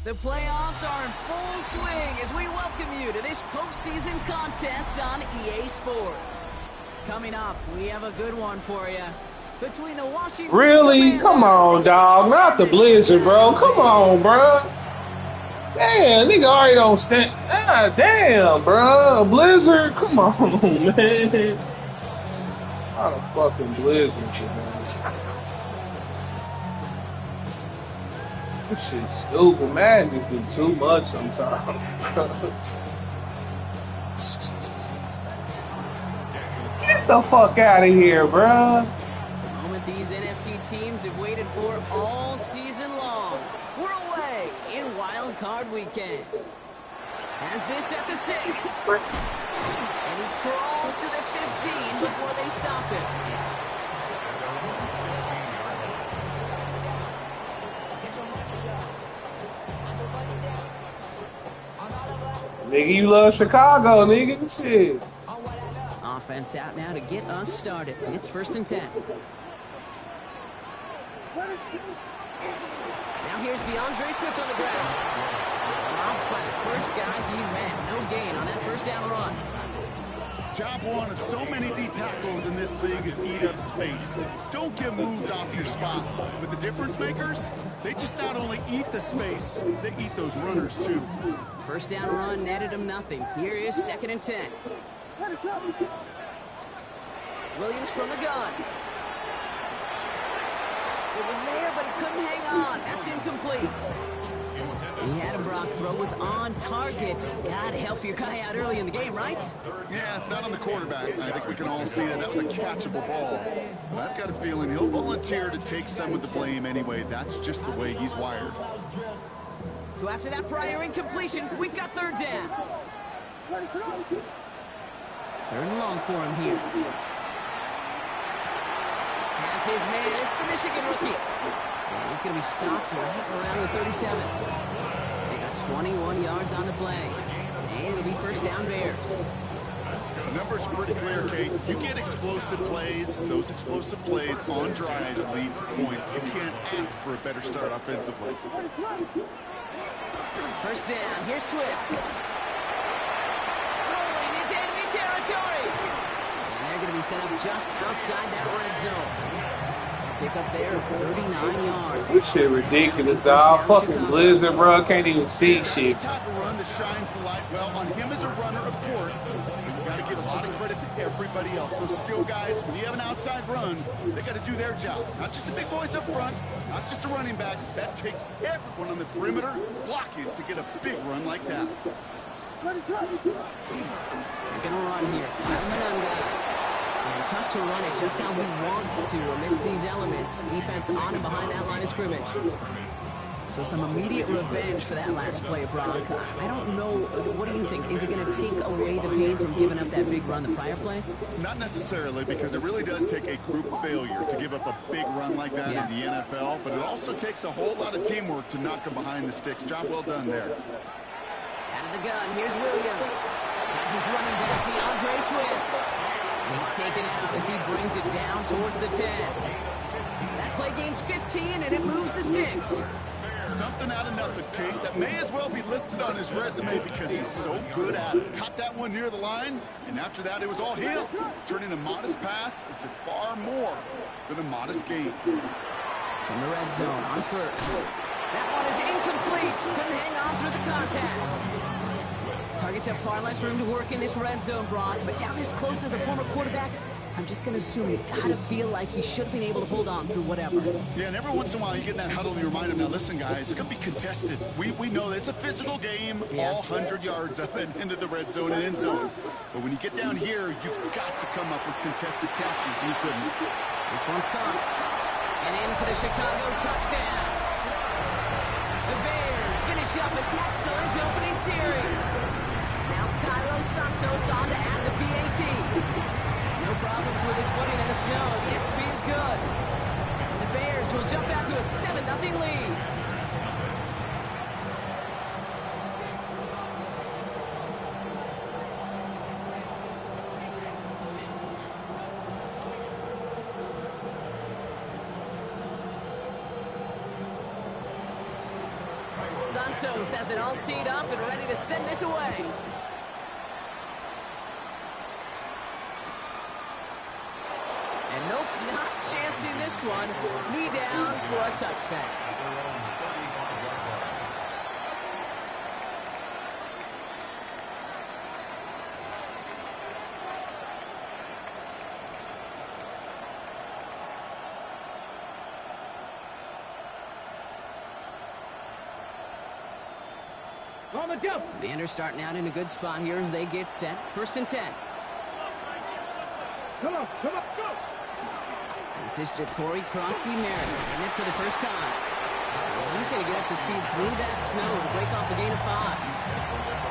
The playoffs are in full swing as we welcome you to this postseason contest on EA Sports. Coming up, we have a good one for you. Between the Washington Really? Come on, dog. Not the Blizzard, bro. Come on, bro. Damn, nigga already don't stand. Ah, damn, bro. Blizzard? Come on, man. Not a fucking Blizzard, man. This shit's stupid. Madden is do too much sometimes. Get the fuck out of here, bruh. The moment these NFC teams have waited for all season long. We're away in Wild Card Weekend. Has this at the 6. And he crawls to the 15 before they stop him. Nigga, you love Chicago, nigga. Shit. Offense out now to get us started. It's 1st and 10. Now here's DeAndre Swift on the ground. Robbed by the first guy he ran. No gain on that first down run. Job one of so many D tackles in this league is eat up space. Don't get moved off your spot. But the difference makers, they just not only eat the space, they eat those runners too. First down run netted him nothing. Here is 2nd and 10. Williams from the gun. It was there, but he couldn't hang on. That's incomplete. He had him, Brock. Throw was on target. Gotta help your guy out early in the game, right? Yeah, it's not on the quarterback. I think we can all see that was a catchable ball. But I've got a feeling he'll volunteer to take some of the blame anyway. That's just the way he's wired. So after that prior incompletion, we've got 3rd down. 3rd and long for him here. That's his man. It's the Michigan rookie. And he's going to be stopped right around the 37. They got 21 yards on the play. And it'll be 1st down Bears. The numbers are pretty clear, Kate. You get explosive plays. Those explosive plays on drives lead to points. You can't ask for a better start offensively. 1st down. Here's Swift. Rolling into enemy territory. And they're going to be set up just outside that red zone. Pick up there, 39 yards. This shit ridiculous, dog. Fucking Blizzard, bro. Can't even see shit. It's the type of run that shines the light. Well, on him as a runner, of course. But you got to give a lot of credit to everybody else. Those skill guys, when you have an outside run, they got to do their job. Not just the big boys up front, not just the running backs. That takes everyone on the perimeter blocking to get a big run like that. They're gonna run here. And tough to run it just how he wants to amidst these elements. Defense on and behind that line of scrimmage. So some immediate revenge for that last play, Brock. I don't know. What do you think? Is it going to take away the pain from giving up that big run the prior play? Not necessarily, because it really does take a group failure to give up a big run like that in the NFL. But it also takes a whole lot of teamwork to knock him behind the sticks. Job well done there. Out of the gun, here's Williams. That's his running back, DeAndre Swift. He's taken out as he brings it down towards the 10. That play gains 15, and it moves the sticks. Something out of nothing, Kate, that may as well be listed on his resume because he's so good at it. Caught that one near the line, and after that, it was all him, turning a modest pass into far more than a modest gain. From the red zone on 1st. That one is incomplete. Couldn't hang on through the contact. Targets have far less room to work in this red zone, Brock, but down this close as a former quarterback, I'm just going to assume you got to feel like he should have been able to hold on through whatever. Yeah, and every once in a while you get in that huddle and you remind him, now listen, guys, it's going to be contested. We know this. It's a physical game, all 100 yards up and into the red zone and end zone. But when you get down here, you've got to come up with contested catches, and he couldn't. This one's caught. And in for the Chicago touchdown. The Bears finish up an excellent opening series. Now Cairo Santos on to add the PAT. No problems with his footing in the snow. The XP is good. The Bears will jump out to a 7-0 lead. Santos has it all teed up and ready to send this away. And nope, not chancing this one. Knee down for a touchback. Commanders starting out in a good spot here as they get set. 1st and 10. Come on, go! This is Ja'Cory Krosky-Merritt in it for the first time. He's going to get up to speed through that snow to break off a gain of 5.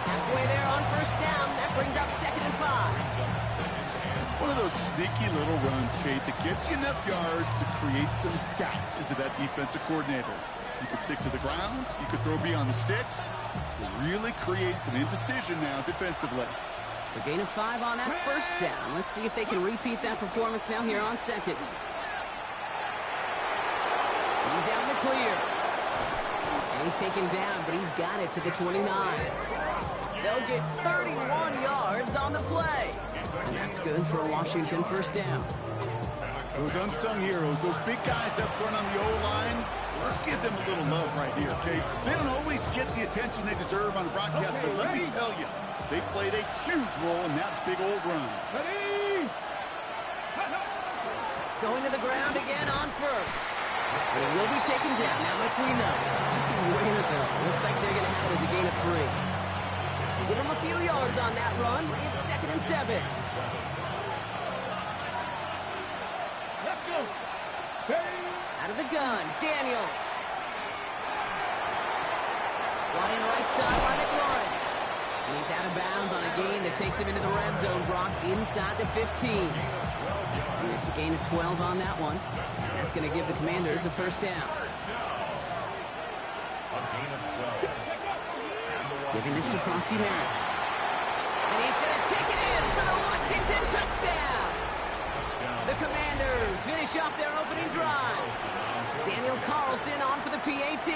Halfway there on 1st down. That brings up 2nd and 5. It's one of those sneaky little runs, Kate, that gets you enough yards to create some doubt into that defensive coordinator. You could stick to the ground. You could throw beyond the sticks. It really creates some indecision now defensively. So gain of 5 on that 1st down. Let's see if they can repeat that performance now here on 2nd. He's out in the clear. And he's taken down, but he's got it to the 29. They'll get 31 yards on the play. And that's good for a Washington 1st down. Those unsung heroes, those big guys up front on the O-line, let's give them a little love right here, okay? They don't always get the attention they deserve on the broadcast, but let me tell you, they played a huge role in that big old run. Going to the ground again on 1st. But it will be taken down, that much we know. Easy where though. Looks like they're going to have it as a gain of 3. So give them a few yards on that run. It's 2nd and 7. Out of the gun, Daniels. Running right side by McLaurin. And he's out of bounds on a gain that takes him into the red zone, Brock, inside the 15. And it's a gain of 12 on that one. And that's going to give the Commanders a 1st down. Giving this to Krosky-Merritt. And he's going to take it in for the Washington touchdown. The Commanders finish off their opening drive. Daniel Carlson on for the PAT.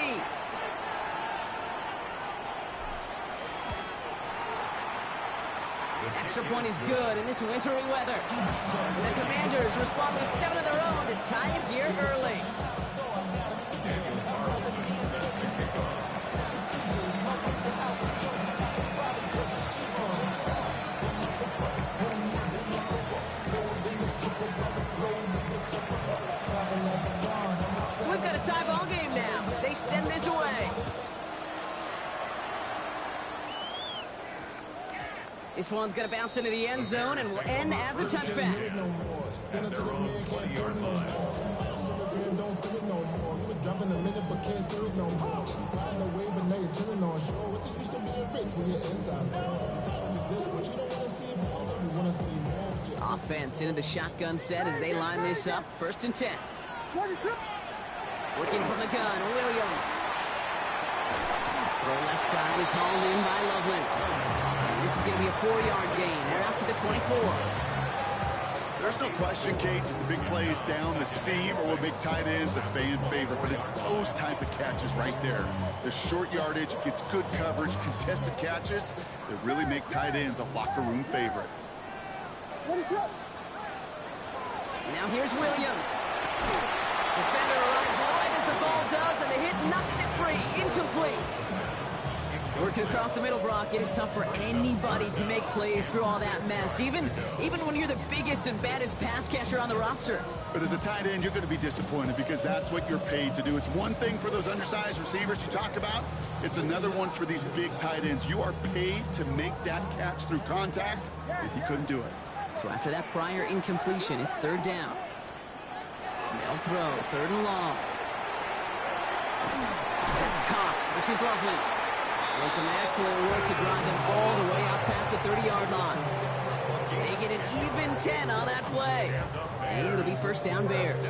Extra point is good in this wintry weather. The Commanders respond with 7 of their own to tie it here early. So we've got a tie ball game now as they send this away. This one's going to bounce into the end zone and will end as a touchback. Offense into the shotgun set as they line this up. 1st and 10. Working from the gun, Williams. Throw left side is hauled in by Loveland. This is going to be a 4-yard gain. They're out to the 24. There's no question, Kate, the big plays down the seam or will make tight ends a fan favorite, but it's those type of catches right there. The short yardage, gets good coverage, contested catches that really make tight ends a locker room favorite. Now here's Williams. Defender arrives right as the ball does, and the hit knocks it free. Incomplete. Working across the middle, Brock, it is tough for anybody to make plays through all that mess, even when you're the biggest and baddest pass catcher on the roster. But as a tight end, you're going to be disappointed because that's what you're paid to do. It's one thing for those undersized receivers you talk about. It's another one for these big tight ends. You are paid to make that catch through contact, and he couldn't do it. So after that prior incompletion, it's 3rd down. They'll throw, 3rd and long. That's Cox. This is Loveland. And some excellent work to drive them all the way out past the 30-yard line. They get an even 10 on that play. And it'll be 1st down Bears.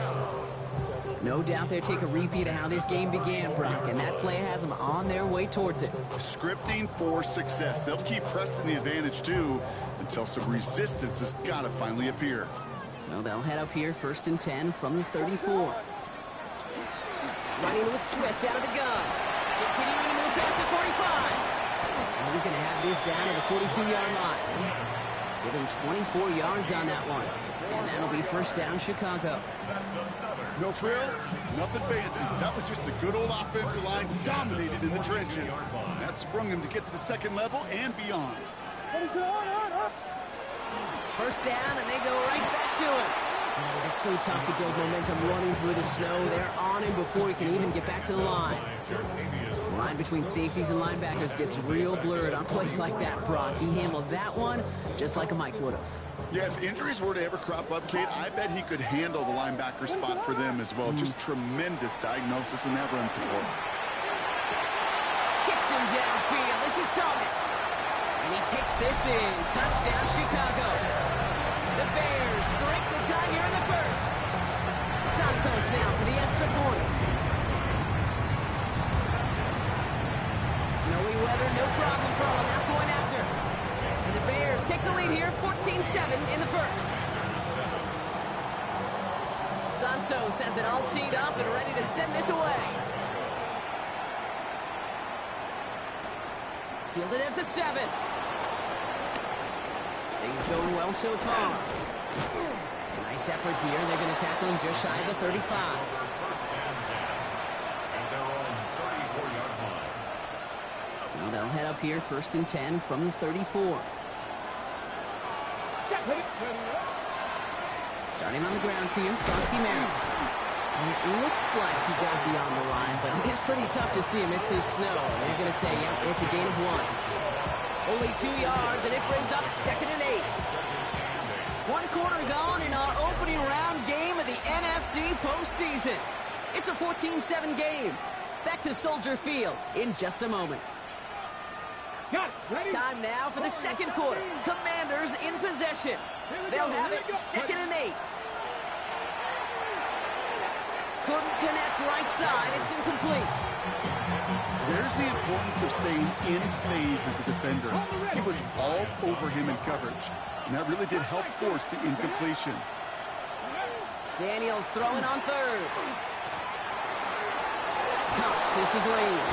No doubt they'll take a repeat of how this game began, Brock, and that play has them on their way towards it. Scripting for success. They'll keep pressing the advantage, too, until some resistance has got to finally appear. So they'll head up here, 1st and 10 from the 34. Running with Swift out of the gun. Continuing to move past the 45. And he's going to have this down to the 42-yard line. Give him 24 yards on that one. And that'll be first down, Chicago. No frills, nothing fancy. That was just a good old offensive line dominated in the trenches. That sprung him to get to the second level and beyond. First down, and they go right back to him. Man, it is so tough to build momentum running through the snow. They're on him before he can even get back to the line. The line between safeties and linebackers gets real blurred on plays like that, Brock. He handled that one just like a Mike would have. Yeah, if injuries were to ever crop up, Kate, I bet he could handle the linebacker spot for them as well. Just tremendous diagnosis in that run support. Hits him downfield. This is Thomas. And he takes this in. Touchdown, Chicago. The Bears break the tie here in the first. Santos now for the extra point. Snowy weather, no problem for him. That point after. And the Bears take the lead here, 14-7 in the first. Santos has it all teed up and ready to send this away. Fielded at the 7. Things going well so far. Nice effort here. They're going to tackle him just shy of the 35. So they'll head up here, 1st and 10 from the 34. Starting on the ground here, Krosky Merritt. And it looks like he got beyond the line, but it is pretty tough to see him. It's this snow. They're going to say, yeah, it's a gain of 1. Only 2 yards, and it brings up 2nd and 8. 1 quarter gone in our opening round game of the NFC postseason. It's a 14-7 game. Back to Soldier Field in just a moment. Time now for the second quarter. Commanders in possession. They'll have it 2nd and 8. Couldn't connect right side. It's incomplete. There's the importance of staying in phase as a defender. He was all over him in coverage, and that really did help force the incompletion. Daniels throwing on 3rd. Cops, this is Lane.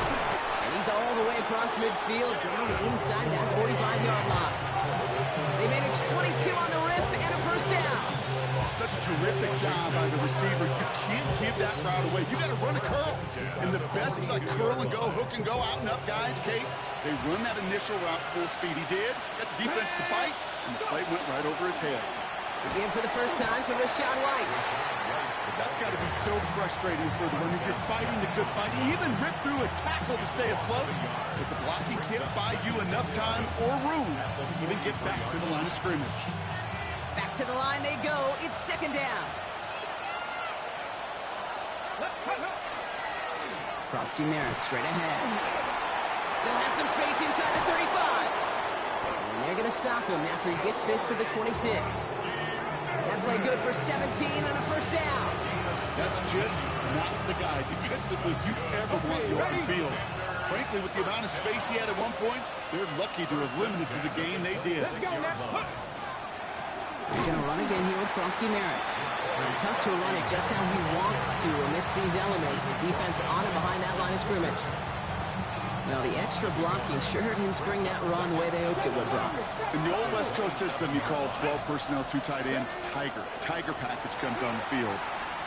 And he's all the way across midfield, down inside that 45-yard line. They managed 22 on the rip and a first down. Such a terrific job by the receiver. You can't give that route away. You got to run a curl. And the best like curl and go, hook and go, out and up guys, Kate, they run that initial route full speed. He did. Got the defense to bite, and the play went right over his head. Again for the first time to Rashad White. But that's got to be so frustrating for the one you're fighting the good fight. He even ripped through a tackle to stay afloat. But the blocking can't buy you enough time or room to even get back to the line of scrimmage. Back to the line they go. It's 2nd down. Krosky Merritt straight ahead. Still has some space inside the 35. And they're going to stop him after he gets this to the 26. That play good for 17 and a first down. That's just not the guy defensively you ever want in the open field. Frankly, with the amount of space he had at one point, they're lucky to have limited to the game they did. They're going to run again here with Krosky Merritt. And tough to run it just how he wants to amidst these elements. Defense on and behind that line of scrimmage. Well, the extra blocking sure didn't spring that run the way they hoped it would, Brock. In the old West Coast system, you call 12 personnel, 2 tight ends, Tiger. Tiger package comes on the field.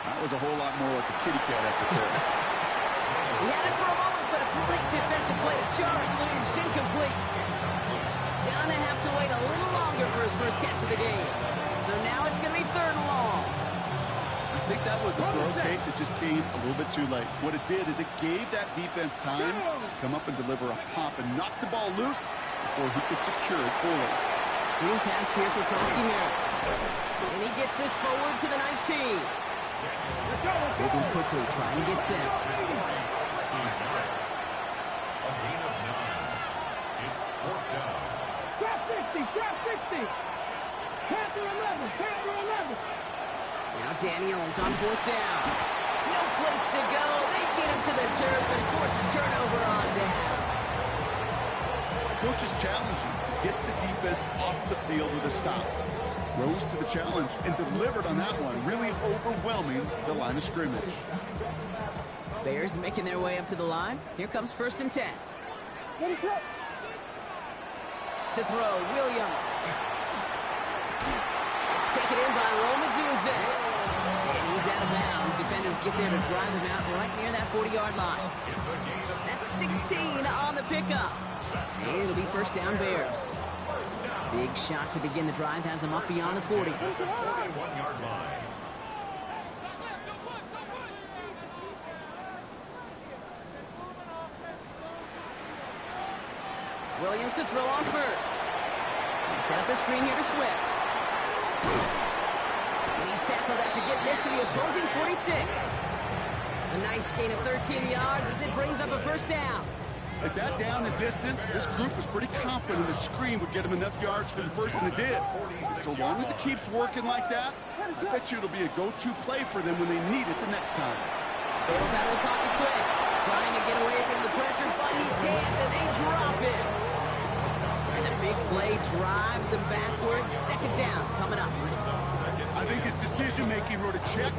That was a whole lot more like a kitty cat effort there. He had it for a moment, but a great defensive play to jar it loose, incomplete. Gonna have to wait a little longer for his first catch of the game. So now it's going to be 3rd and long. I think that was a throw, Kate, that just came a little bit too late. What it did is it gave that defense time to come up and deliver a pop and knock the ball loose before he could secure it fully. Screen pass here for Krosky Merritt. And he gets this forward to the 19. Moving quickly, trying to get set. Now Daniels on 4th down. No place to go. They get him to the turf and force a turnover on down. Coach is challenging to get the defense off the field with a stop. Rose to the challenge and delivered on that one, really overwhelming the line of scrimmage. Bears making their way up to the line. Here comes 1st and 10. To throw, Williams. It's taken in by Romadunze. And he's out of bounds. Defenders get there to drive him out right near that 40-yard line. That's 16 on the pickup. And it'll be first down Bears. Big shot to begin the drive has him up beyond the 40. Williams to throw on first. He set up a screen here to Swift. And he's tackled after getting this to the opposing 46. A nice gain of 13 yards as it brings up a first down. At that down and distance, this group was pretty confident the screen would get him enough yards for the first, and it did. And so long as it keeps working like that, I bet you it'll be a go-to play for them when they need it the next time. Goes out of the pocket quick, trying to get away from the pressure, but he can't, and they drop it. And the big play drives them backwards. Second down coming up. I think his decision-making wrote a check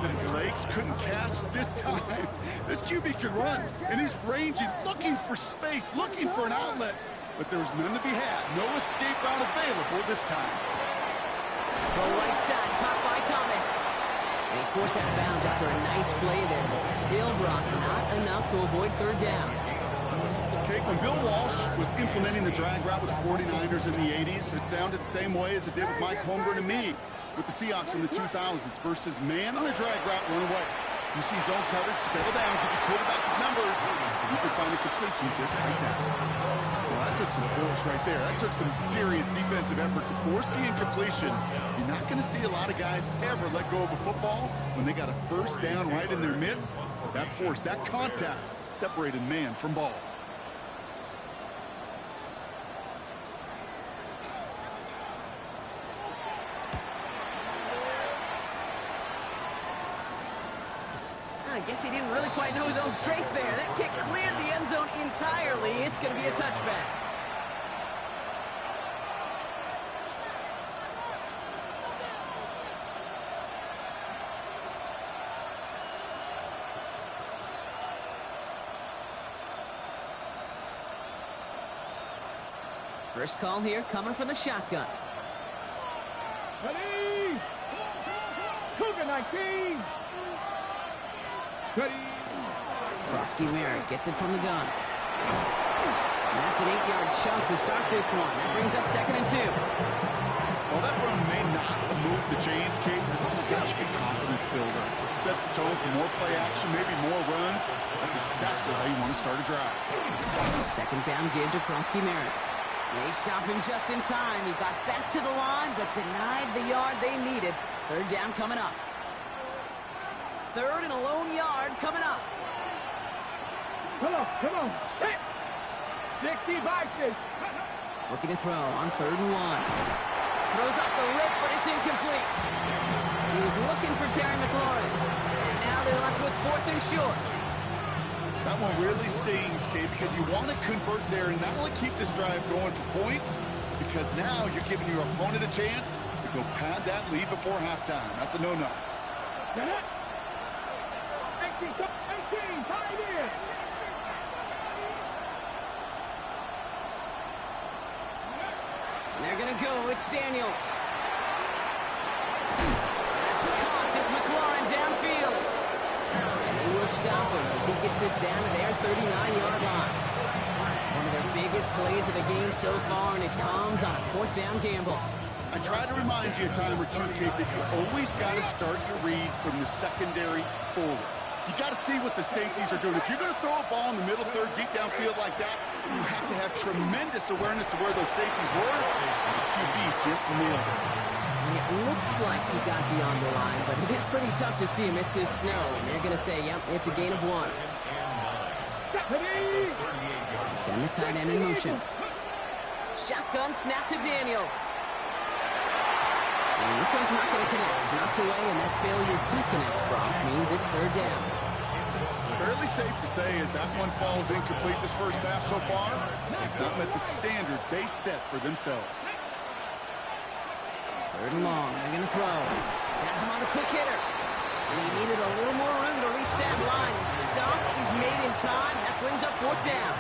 that his legs couldn't catch this time. This QB can run, and he's ranging, looking for space, looking for an outlet. But there was none to be had. No escape route available this time. The right side, caught by Thomas. And he's forced out of bounds after a nice play there, but still brought not enough to avoid third down. Okay, when Bill Walsh was implementing the drag route with the 49ers in the 80s, it sounded the same way as it did with Mike Holmgren and me with the Seahawks in the 2000s versus man on a drag route, run away. You see zone coverage, settle down, give your quarterback his numbers, and you can find a completion just like that. Well, that took some force right there. That took some serious defensive effort to force the incompletion. You're not going to see a lot of guys ever let go of a football when they got a first down right in their midst. That force, that contact, separated man from ball. I guess he didn't really quite know his own strength there. That kick cleared the end zone entirely. It's going to be a touchback. First call here coming from the shotgun. Ready? Cougar 19. Ready. Krosky Merritt gets it from the gun. And that's an 8-yard chunk to start this one. That brings up 2nd and 2. Well, that run may not move the chains, Kate, but it's such a confidence builder. It sets the tone for more play action, maybe more runs. That's exactly how you want to start a drive. Second down give to Krosky Merritt. They stop him just in time. He got back to the line, but denied the yard they needed. Third down coming up. Third and a lone yard coming up. Come on. Hey. 65, 6. Looking to throw on 3rd and 1. Throws off the rip, but it's incomplete. He was looking for Terry McLaurin. And now they're left with 4th and short. That one really stings, Kate, because you want to convert there and not only keep this drive going for points, because now you're giving your opponent a chance to go pad that lead before halftime. That's a no-no. Get it? 18, tied in. They're going to go. It's Daniels. That's caught. It's McLaurin downfield. And they will stop him as he gets this down to their 39-yard line. One of their biggest plays of the game so far, and it comes on a 4th down gamble. I try to remind you a time or two, Kate, that you always got to start your read from the secondary forward. You got to see what the safeties are doing. If you're going to throw a ball in the middle third, deep downfield like that, you have to have tremendous awareness of where those safeties were. And the QB just nailed it. And it looks like he got beyond the line, but it is pretty tough to see amidst this snow. And they're going to say, yep, it's a gain of 1. Send the tight end in motion. Shotgun snap to Daniels. And this one's not going to connect. Knocked away, and that failure to connect, Brock, means it's 3rd down. Fairly safe to say as that one falls incomplete this first half so far, it's not met the standard they set for themselves. 3rd and long. They're going to throw. Has him on the quick hitter. And he needed a little more room to reach that line. The stop is made in time. That brings up 4th down.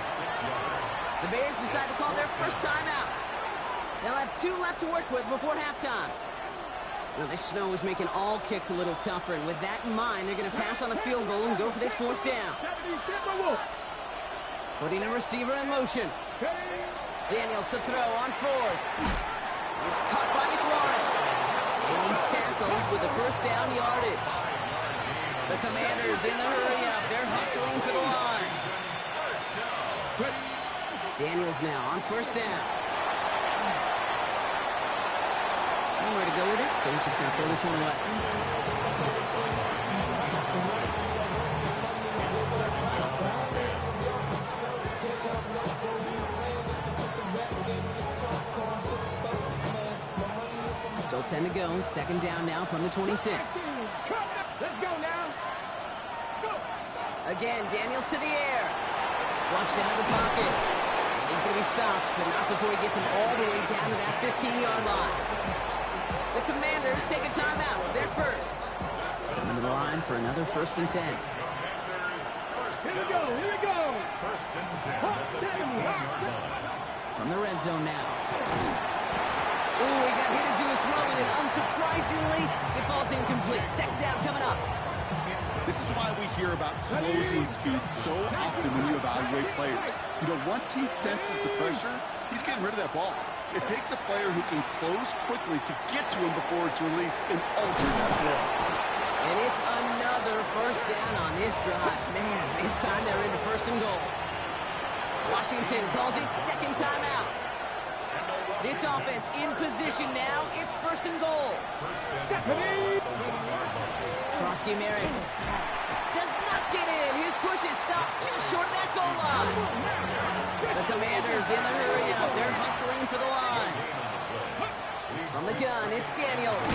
The Bears decide to call their first timeout. They'll have 2 left to work with before halftime. Well, this snow is making all kicks a little tougher, and with that in mind, they're going to pass on the field goal and go for this 4th down. Putting a receiver in motion. Daniels to throw on 4th. It's caught by McLaurin. And he's tackled with the first down yardage. The Commanders in the hurry-up. They're hustling for the line. Daniels now on 1st down. Nowhere to go with it, so he's just going to throw this one away. Still 10 to go. 2nd down now from the 26. Let's go now. Go. Again, Daniels to the air. Flushed out of the pocket. He's going to be stopped, but not before he gets him all the way down to that 15-yard line. The Commanders take a timeout. They're first. Coming to the line for another 1st and 10. Here we go. Here we go. From the red zone now. Ooh, he got hit as he was throwing it. Unsurprisingly, it falls incomplete. 2nd down coming up. This is why we hear about closing speed so often when you evaluate players. You know, once he senses the pressure, he's getting rid of that ball. It takes a player who can close quickly to get to him before it's released and alter that throw. And it's another 1st down on this drive. Man, this time they're into 1st and goal. Washington calls it 2nd timeout. This offense in position now. It's 1st and goal. Krosky Merritt does not get in. His push is stopped just short of that goal line. The Commanders in the hurry-up. They're hustling for the line. From the gun, it's Daniels.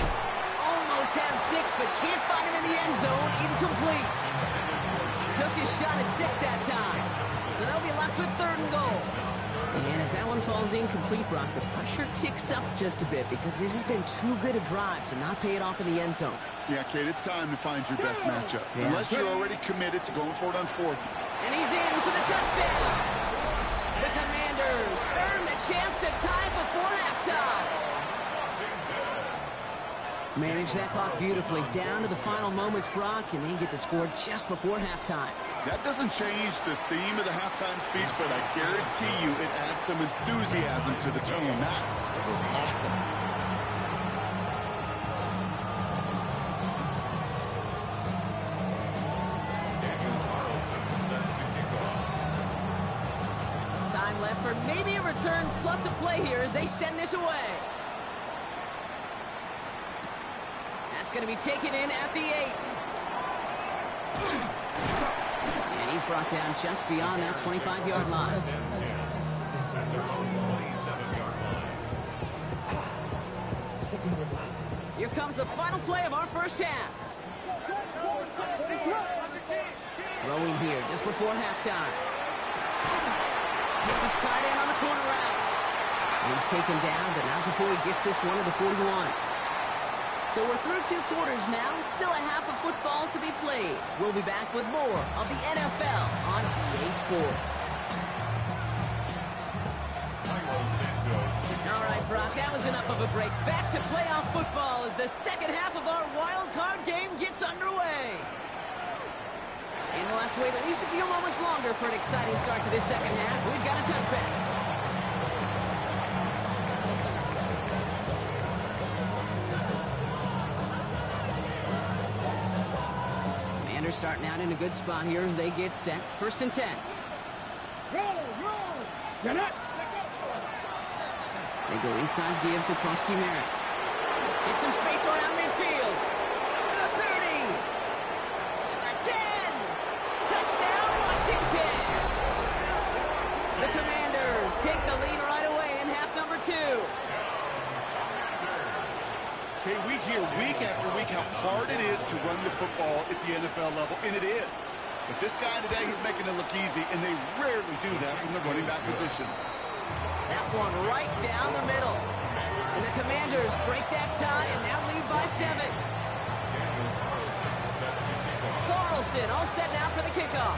Almost had 6, but can't find him in the end zone. Incomplete. Took his shot at 6 that time. So they'll be left with 3rd and goal. And as that one falls incomplete, Brock, the pressure ticks up just a bit because this has been too good a drive to not pay it off in the end zone. Yeah, Kate, it's time to find your best matchup. Yeah. Unless you're already committed to going for it on 4th. And he's in for the touchdown. The Commanders earn the chance to tie before halftime. Manage that clock beautifully down to the final moments, Brock, and they get the score just before halftime. That doesn't change the theme of the halftime speech, but I guarantee you it adds some enthusiasm to the tone. That was awesome. Time left for maybe a return plus a play here as they send this away. That's going to be taken in at the 8. And he's brought down just beyond that 25-yard line. Here comes the final play of our first half. Throwing here just before halftime. Hits his tight end on the corner route. And he's taken down, but not before he gets this one to the 41. So we're through 2 quarters now, still a half of football to be played. We'll be back with more of the NFL on EA Sports. All right, Brock, that was enough of a break. Back to playoff football as the second half of our wild card game gets underway. And we'll have to wait at least a few moments longer for an exciting start to this second half. We've got a touchback. Starting out in a good spot here as they get set. 1st and 10. Get it. They go inside give to Krosky Merritt. Get some space around midfield. The 30. The 10. Touchdown, Washington. The Commanders take the lead right away in half number 2. Okay, we hear week after week how hard it is to run the football at the NFL level, and it is. But this guy today, he's making it look easy, and they rarely do that from the running back position. That one right down the middle. And the Commanders break that tie and now lead by 7. Carlson all set now for the kickoff.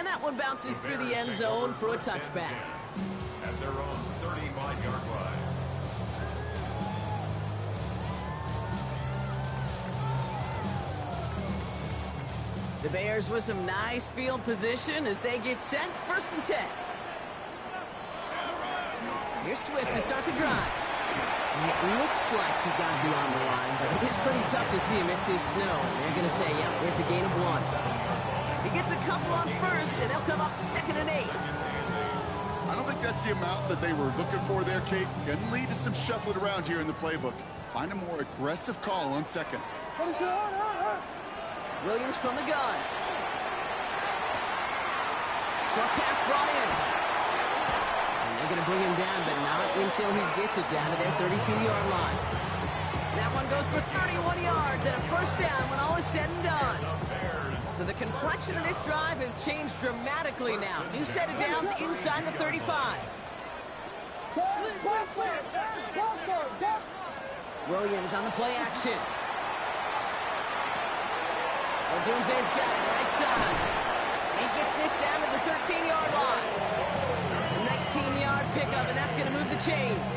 And that one bounces through the end zone for a touchback. At their own 35-yard line. The Bears with some nice field position as they get set. 1st and 10. Here's Swift to start the drive. And it looks like he got beyond the line, but it is pretty tough to see amidst this snow. And they're going to say, yep, it's a gain of 1. He gets a couple on 1st, and they'll come up 2nd and 8. I don't think that's the amount that they were looking for there, Kate. Going to lead to some shuffling around here in the playbook. Find a more aggressive call on 2nd. Williams from the gun. Short pass brought in. And they're going to bring him down, but not until he gets it down to their 32-yard line. That one goes for 31 yards and a 1st down when all is said and done. So the complexion of this drive has changed dramatically now. New set of downs inside the 35. Williams on the play action. Odunze's got it right side. He gets this down to the 13-yard line. A 19-yard pickup, and that's going to move the chains.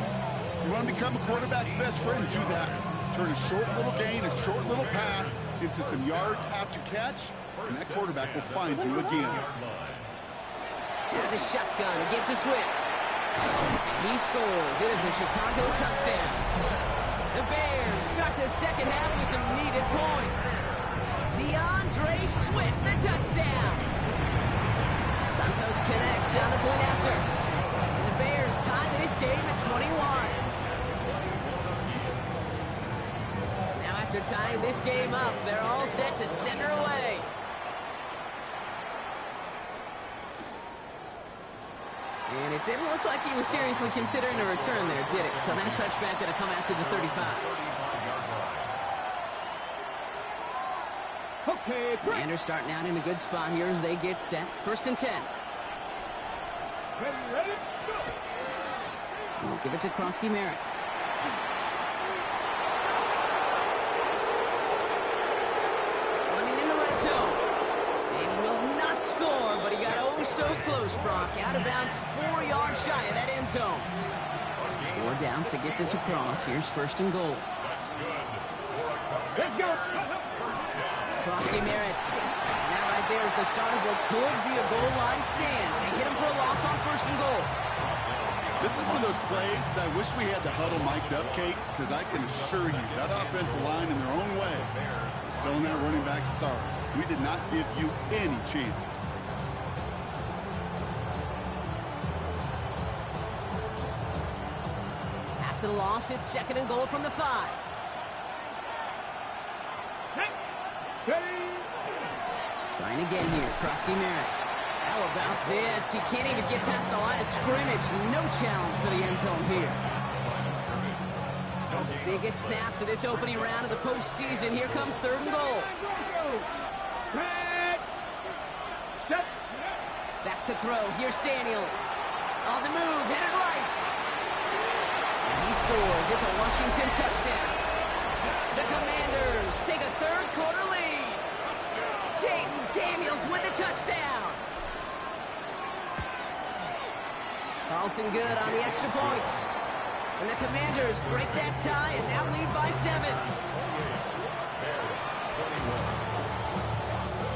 You want to become a quarterback's best friend, do that. Turn a short little gain, a short little pass into some yards after catch, and that quarterback will find you again. Out of the shotgun, a give to Swift. He scores. It is a Chicago touchdown. The Bears start the 2nd half with some needed points. DeAndre Swift, the touchdown. Santos connects on the point after. And the Bears tie this game at 21. Now after tying this game up, they're all set to send her away. And it didn't look like he was seriously considering a return there, did it? So that touchback going to come out to the 35. Okay, Commanders starting out in a good spot here as they get set. 1st and 10. ready, go. We'll give it to Krosky Merritt. Running in the red zone. And he will not score, but he got oh so close, Brock. Out of bounds 4 yards shy of that end zone. 4 downs to get this across. Here's 1st and goal. Let's go. Krosky Merritt. And that right there is the start of what could be a goal line stand. They hit him for a loss on 1st and goal. This is one of those plays that I wish we had the huddle mic'd up, Kate, because I can assure you that offensive line in their own way is telling that running back, sorry, we did not give you any chance. After the loss, it's 2nd and goal from the 5. Steady. Trying again here, Krosky Merritt. How about this? He can't even get past the line of scrimmage. No challenge for the end zone here. One of the biggest snaps of this opening round of the postseason. Here comes 3rd and goal. Red. Set. Back to throw. Here's Daniels. On the move, hit it right. And he scores. It's a Washington touchdown. The Commanders take a 3rd quarter lead. Jaden Daniels with the touchdown. Carlson good on the extra point. And the Commanders break that tie and now lead by 7.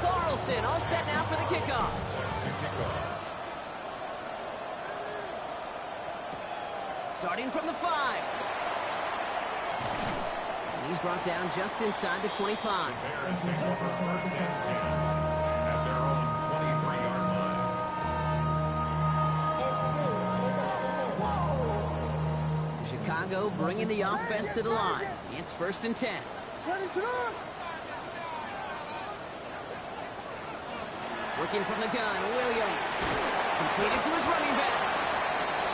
Carlson all set now for the kickoff. Starting from the 5. And he's brought down just inside the 25. Bears take over 1st and 10 at their own 23-yard line. Chicago bringing the offense to the line. It's 1st and 10. Working from the gun, Williams. Completed to his running back.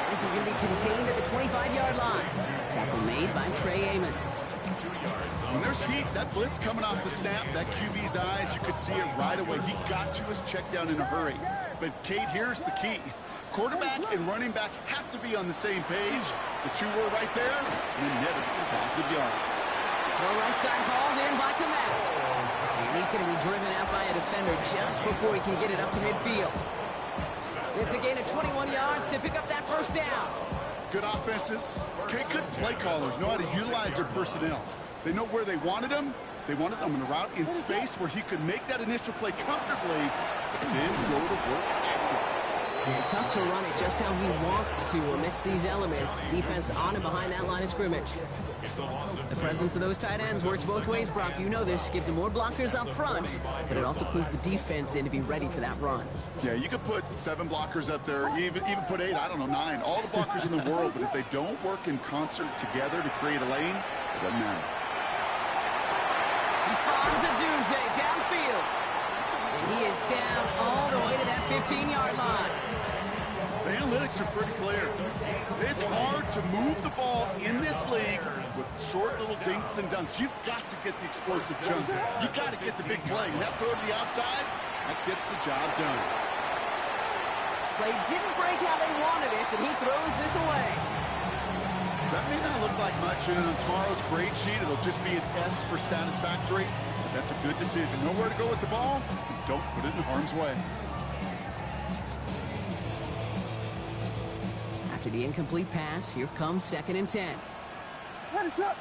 And this is going to be contained at the 25-yard line. Tackle made by Trey Amos. When there's heat, that blitz coming off the snap, that QB's eyes, you could see it right away. He got to his check down in a hurry. But, Kate, here's the key. Quarterback and running back have to be on the same page. The two were right there, and it netted some positive yards. Well, right side hauled in by Komet. And he's going to be driven out by a defender just before he can get it up to midfield. It's a gain of 21 yards to pick up that first down. Good offenses. Okay, good play callers know how to utilize their personnel. They know where they wanted him. They wanted him in a route in space where he could make that initial play comfortably and then go to work after it. And tough to run it just how he wants to amidst these elements. Defense on and behind that line of scrimmage. The presence of those tight ends works both ways, Brock. You know this. Gives them more blockers up front, but it also clues the defense in to be ready for that run. Yeah, you could put 7 blockers up there, even put 8, I don't know, 9. All the blockers in the world, but if they don't work in concert together to create a lane, it doesn't matter. He finds a Dunze downfield. And he is down all the way to that 15-yard line. The analytics are pretty clear. It's hard to move the ball in this league with short little dinks and dunks. You've got to get the explosive jump. You've got to get the big play. And that throw to the outside, that gets the job done. Play didn't break how they wanted it, and he throws this away. That may not look like much, and on tomorrow's grade sheet, it'll just be an S for satisfactory. But that's a good decision. Know where to go with the ball, and don't put it in harm's way. After the incomplete pass, here comes 2nd and 10. What is up?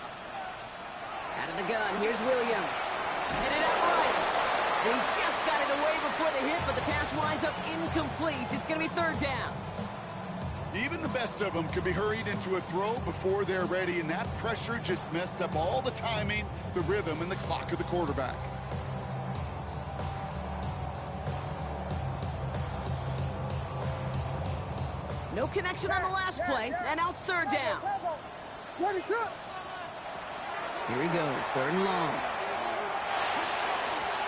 Out of the gun, here's Williams. Hit it out right. They just got it away before the hit, but the pass winds up incomplete. It's going to be 3rd down. Even the best of them could be hurried into a throw before they're ready, and that pressure just messed up all the timing, the rhythm, and the clock of the quarterback. No connection on the last play, and now it's 3rd down. What is up? Here he goes, 3rd and long.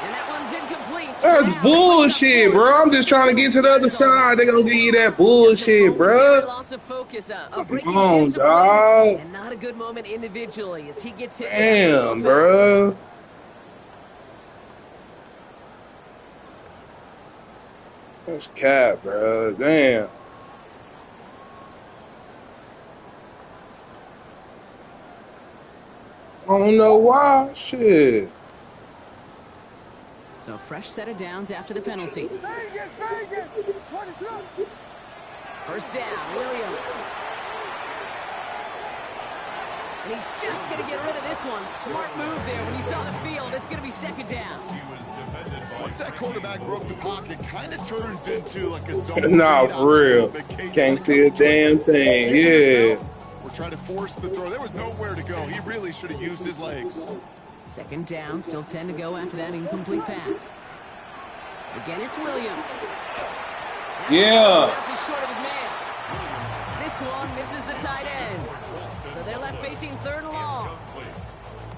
And that one's incomplete. That's bullshit, bro. I'm just trying to get to the other side. They're going to give you that bullshit, bro. Loss of focus, Come on, dog. And not a good moment individually as he gets hit. Damn, bro. That's cap, bro. Damn. I don't know why. Shit. So fresh set of downs after the penalty. Vegas! What is up? First down, Williams. And he's just going to get rid of this one. Smart move there. When you saw the field, it's going to be 2nd down. Once that quarterback broke the pocket, kind of turns into like a zone. Nah, for real. Can't see a damn thing. Yeah. We're trying to force the throw. There was nowhere to go. He really should have used his legs. 2nd down, still 10 to go after that incomplete pass. Again, it's Williams. Yeah. That's short of his man. This one misses the tight end. So they're left facing 3rd and long.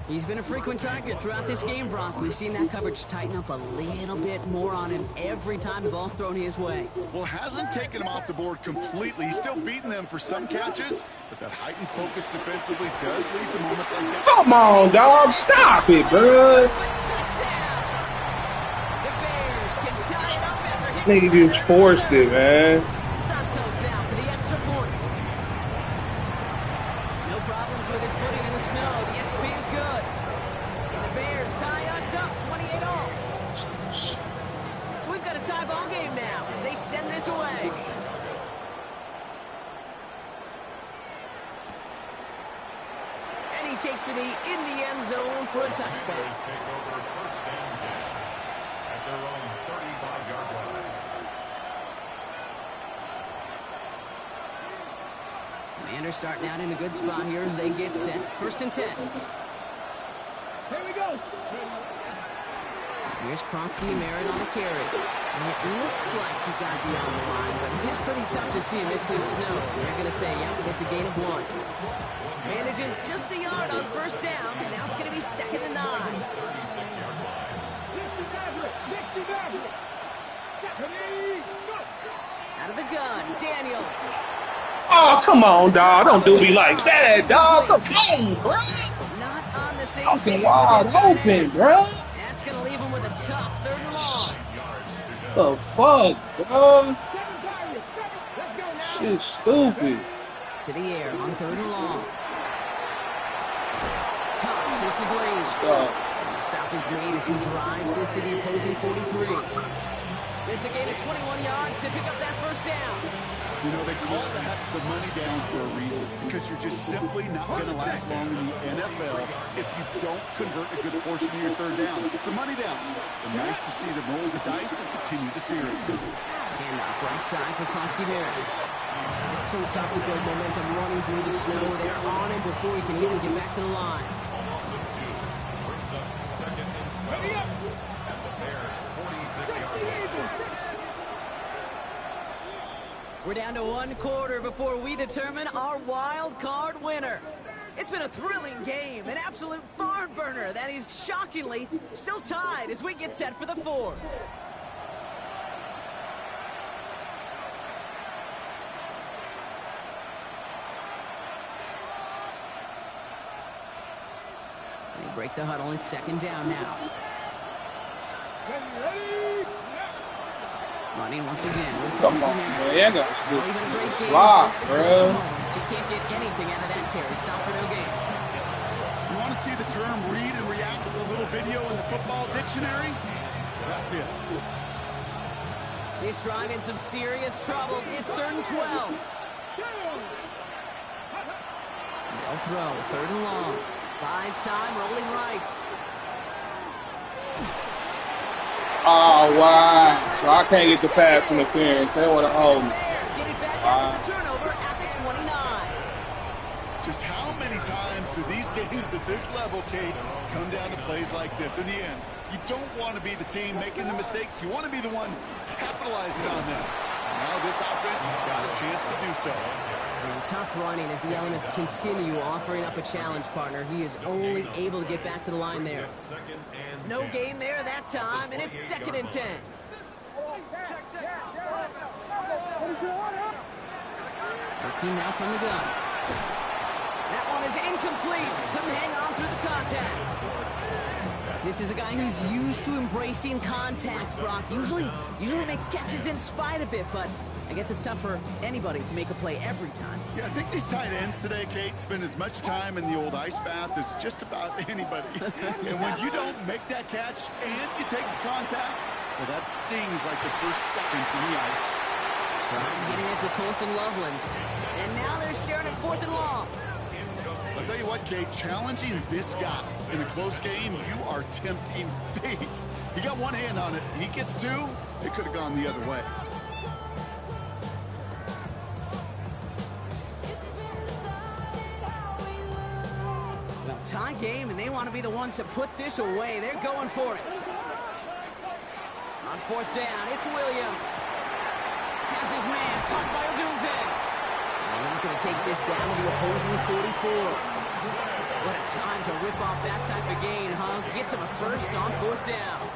He's been a frequent target throughout this game, Brock. We've seen that coverage tighten up a little bit more on him every time the ball's thrown his way. Well, hasn't taken him off the board completely. He's still beating them for some catches, but that heightened focus defensively does lead to moments like this. Come on, dog. Stop it, bro. Nigga just forced it, man. Santos now for the extra point. No problems with his footing in the snow. The XP is good. And the Bears tie us up 28-all. So we've got a tie ball game now as they send this away. And he takes it in the end zone for a touchback. Commanders starting out in a good spot here as they get set. 1st and 10. Here we go. Here's Kronsky and Merritt on the carry. And it looks like he got beyond the line, but it is pretty tough to see amidst this snow. They're going to say, yep, it's a gain of 1. Manages just a yard on 1st down, and now it's going to be 2nd and 9. Out of the gun, Daniels. Oh, come on, dog. Don't do me like that, dog. Come on, bro. Not on the same Fucking page. wide open, bro. That's going to leave him with a tough 3rd and long. The fuck, bro? Shit stupid. To the air on 3rd and long. Cox, this is Lee. Stop. Stop is made as he drives this to the opposing 43. It's a gain of 21 yards to pick up that first down. You know, they call that the money down for a reason, because you're just simply not going to last long in the NFL if you don't convert a good portion of your third downs. It's a money down. And nice to see them roll the dice and continue the series. Handoff right side for Koski-Bears. It's so tough to build momentum running through the snow. They're on him before he can even get back to the line. Brings up second and 12 at the Bears' 46-yard line. We're down to one quarter before we determine our wild card winner. It's been a thrilling game, an absolute barn burner that is shockingly still tied as we get set for the fourth. They break the huddle. It's second down now. Running once again. Come on, man. Yeah, He's block, bro. He can't get anything out of that carry. Stop for no gain. You want to see the term read and react with a little video in the football dictionary? That's it. This drive in some serious trouble. It's 3rd and 12. They'll throw. 3rd and long. Buys time. Rolling right. Oh, wow. So I can't get the pass interference. They want to hold me. Getting back after the turnover at the 29. Just how many times do these games at this level, Kate, come down to plays like this? In the end, you don't want to be the team making the mistakes. You want to be the one capitalizing on them. Now this offense has got a chance to do so. And tough running as the elements continue offering up a challenge, partner. He is only able to get back to the line there. No gain there that time, and it's 2nd and 10. Looking now from the gun. That one is incomplete. Couldn't hang on through the contact. This is a guy who's used to embracing contact, Brock. Usually makes catches in spite of it, but I guess it's tough for anybody to make a play every time. Yeah, I think these tight ends today, Kate, spend as much time in the old ice bath as just about anybody. And when you don't make that catch and you take the contact, well, that stings like the first seconds in the ice. Trying to get it to Colston Loveland. And now they're staring at 4th and long. I'll tell you what, Kate, challenging this guy in a close game, you are tempting fate. He got one hand on it. He gets two, it could have gone the other way. Well, tie game, and they want to be the ones to put this away. They're going for it. On 4th down, it's Williams. Has his man caught by Odunze. And he's going to take this down to the opposing 44. What a time to rip off that type of gain, huh? Gets him a first on 4th down.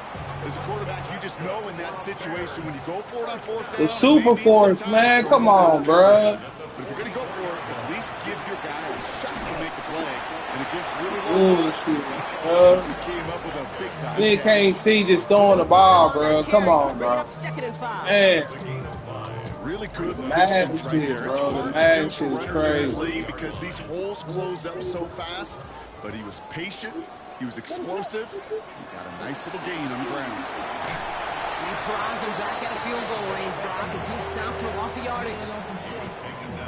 As a quarterback, you just know in that situation when you go for it on 4th down. The super force, man. Come on, bro. But if you're going to go for it, at least give your guy a shot to make the play. And against really low odds, you came up with a big time. They can't see just throwing the ball, bro. Come on, bro. 2nd and 5. Man. Really good Madden patience right there. It's bro. The hard Madden to do shit for is runners in this crazy. league because these holes close up so fast. But he was patient. He was explosive. He got a nice little gain on the ground. These drives him back at a field goal range, Brock, as he's stopped for loss of yardage.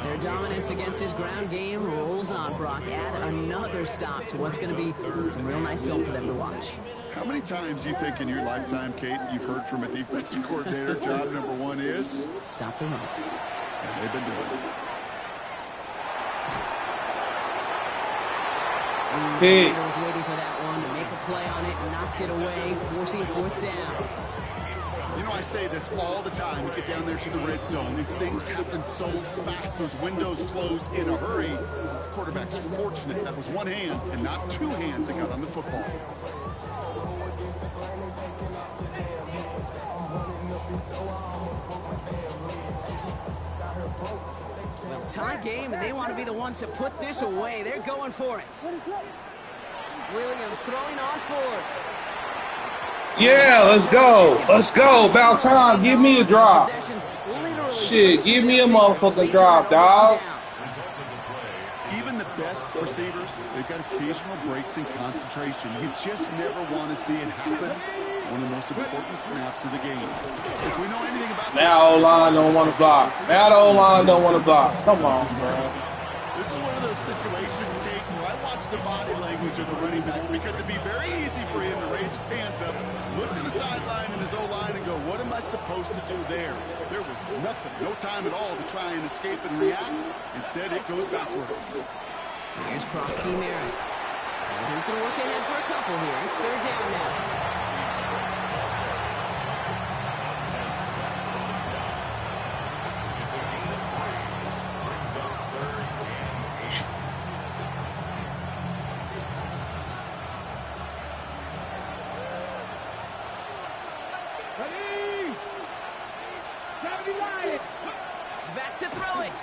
Their dominance against his ground game rolls on, Brock. Add another stop to what's going to be some real nice film for them to watch. How many times do you think in your lifetime, Kate, you've heard from a defensive coordinator, job number one is? Stop the run. And they've been doing it. Hey. Was waiting for that one to make a play on it, knocked it away, forcing 4th down. You know, I say this all the time. We get down there to the red zone. Things happen so fast. Those windows close in a hurry. Quarterback's fortunate. That was one hand and not two hands that got on the football. Well, tie game, and they want to be the ones to put this away. They're going for it. Williams throwing on 4th. Yeah, let's go. Let's go. About time. Give me a drop. Shit, give me a motherfucking drop, dog. Even the best receivers, they've got occasional breaks in concentration. You just never want to see it happen. One of the most important snaps of the game. If we know anything about Now O-line don't want to block. Now the O-line don't want to block. Come on, bro. This is one of those situations, Kate, where I watch the body language of the running back because it'd be very easy for him to raise his hands up, look to the sideline and his O-line and go, what am I supposed to do there? There was nothing, no time at all to try and escape and react. Instead, it goes backwards. Here's Krosky Merritt. And he's going to work ahead for a couple here. It's third down now. Back to throw it.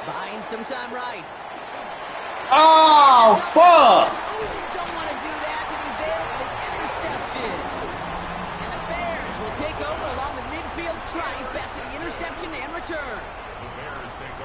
Buying some time right. Oh, fuck! Ooh, don't want to do that, and he's there for the interception. And the Bears will take over along the midfield stripe after the interception and return.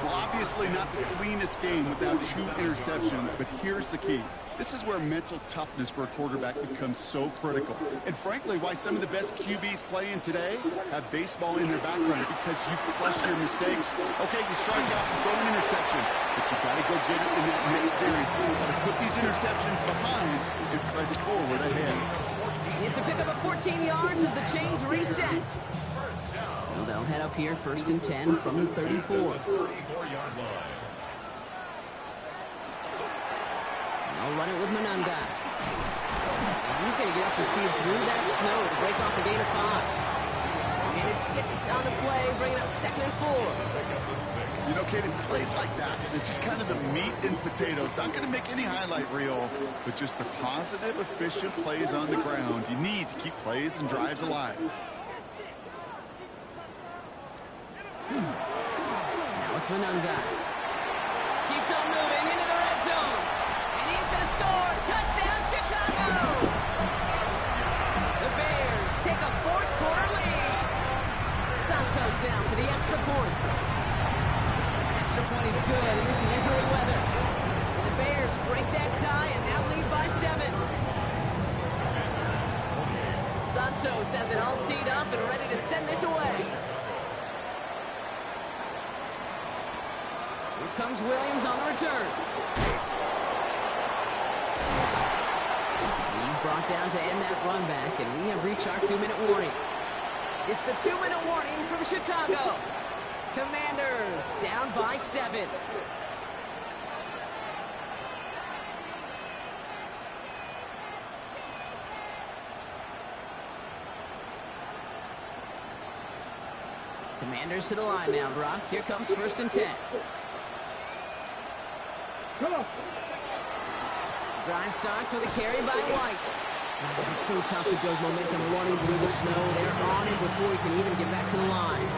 Well, obviously not the cleanest game without 2 interceptions, but here's the key. This is where mental toughness for a quarterback becomes so critical. And frankly, why some of the best QBs playing today have baseball in their background, because you flush your mistakes. Okay, you started off with throwing an interception, but you got to go get it in that next series. You got to put these interceptions behind and press forward ahead. It's a pickup of 14 yards as the chains reset. So they'll head up here, 1st and 10 from the 34. I'll run it with Manunga. And he's going to get up to speed through that snow to break off a gain of 5. And it's 6 on the play, bringing up 2nd and 4. You know, Kate, it's plays like that. It's just kind of the meat and potatoes. Not going to make any highlight reel, but just the positive, efficient plays on the ground. You need to keep plays and drives alive. Now it's Manunga. Keeps on moving into the red zone. And he's going to score. Touchdown, Chicago! The Bears take a 4th quarter lead. Santos now for the extra point. Extra point is good in this misery weather. And the Bears break that tie and now lead by 7. Santos has it all teed up and ready to send this away. Here comes Williams on the return. He's brought down to end that run back, and we have reached our 2-minute warning. It's the 2-minute warning from Chicago. Commanders down by 7. Commanders to the line now, Brock. Here comes 1st and 10. Come on. Drive starts with a carry by White. Oh, it is so tough to build momentum running through the snow. They're on him before he can even get back to the line.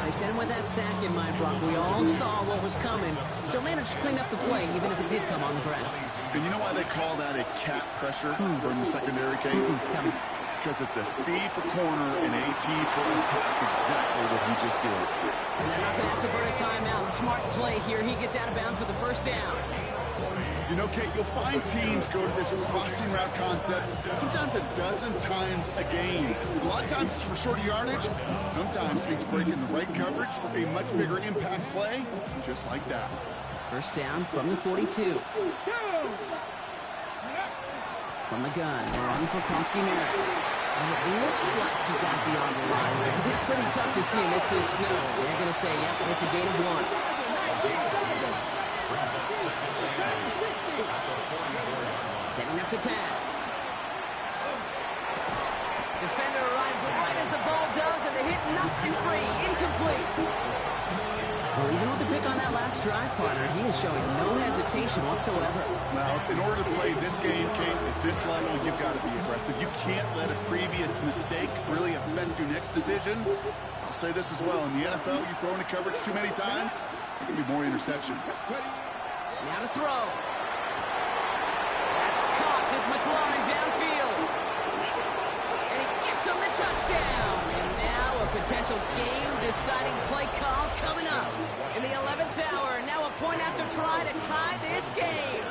They sent him with that sack in mind, Brock. We all saw what was coming. Still managed to clean up the play, even if it did come on the ground. And you know why they call that a cat pressure from the secondary, Kate? Tell me. Because it's a C for corner and a T for attack, exactly what he just did. And they're not going to have to burn a timeout. Smart play here. He gets out of bounds with the 1st down. You know, Kate, you'll find teams go to this crossing route concept sometimes a dozen times a game. A lot of times it's for shorter yardage. Sometimes teams break in the right coverage for a much bigger impact play, just like that. 1st down from the 42. From the gun, run for Krosky Merritt. And it looks like he got beyond the line. It's pretty tough to see amidst this snow. They're going to say, yep, it's a gain of 1. Setting up to pass. Defender arrives right as the ball does, and the hit knocks it free. Incomplete. Well, even with the pick on that last drive, partner, he is showing no hesitation whatsoever. Now, in order to play this game, Kate, at this level, you've got to be aggressive. You can't let a previous mistake really affect your next decision. I'll say this as well. In the NFL, you throw into coverage too many times, there can be more interceptions. Now to throw. That's caught. It's McLaurin downfield. And he gets him the touchdown. And now a potential game-deciding play call coming up. In the 11th hour, now a point after try to tie this game.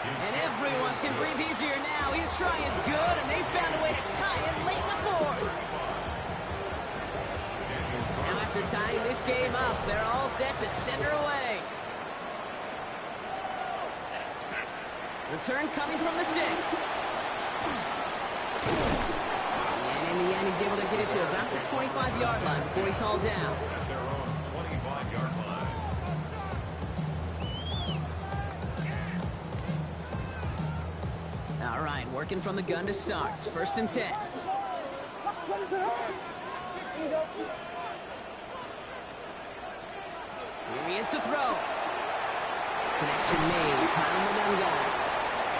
And everyone can breathe easier now. His try is good, and they found a way to tie it late in the fourth. Now after tying this game up, they're all set to send her away. Return coming from the 6. And in the end, he's able to get it to about the 25-yard line before he's hauled down. At their own 25-yard line. All right, working from the gun to start. 1st and 10. Here he is to throw. Connection made. Kyle Madden.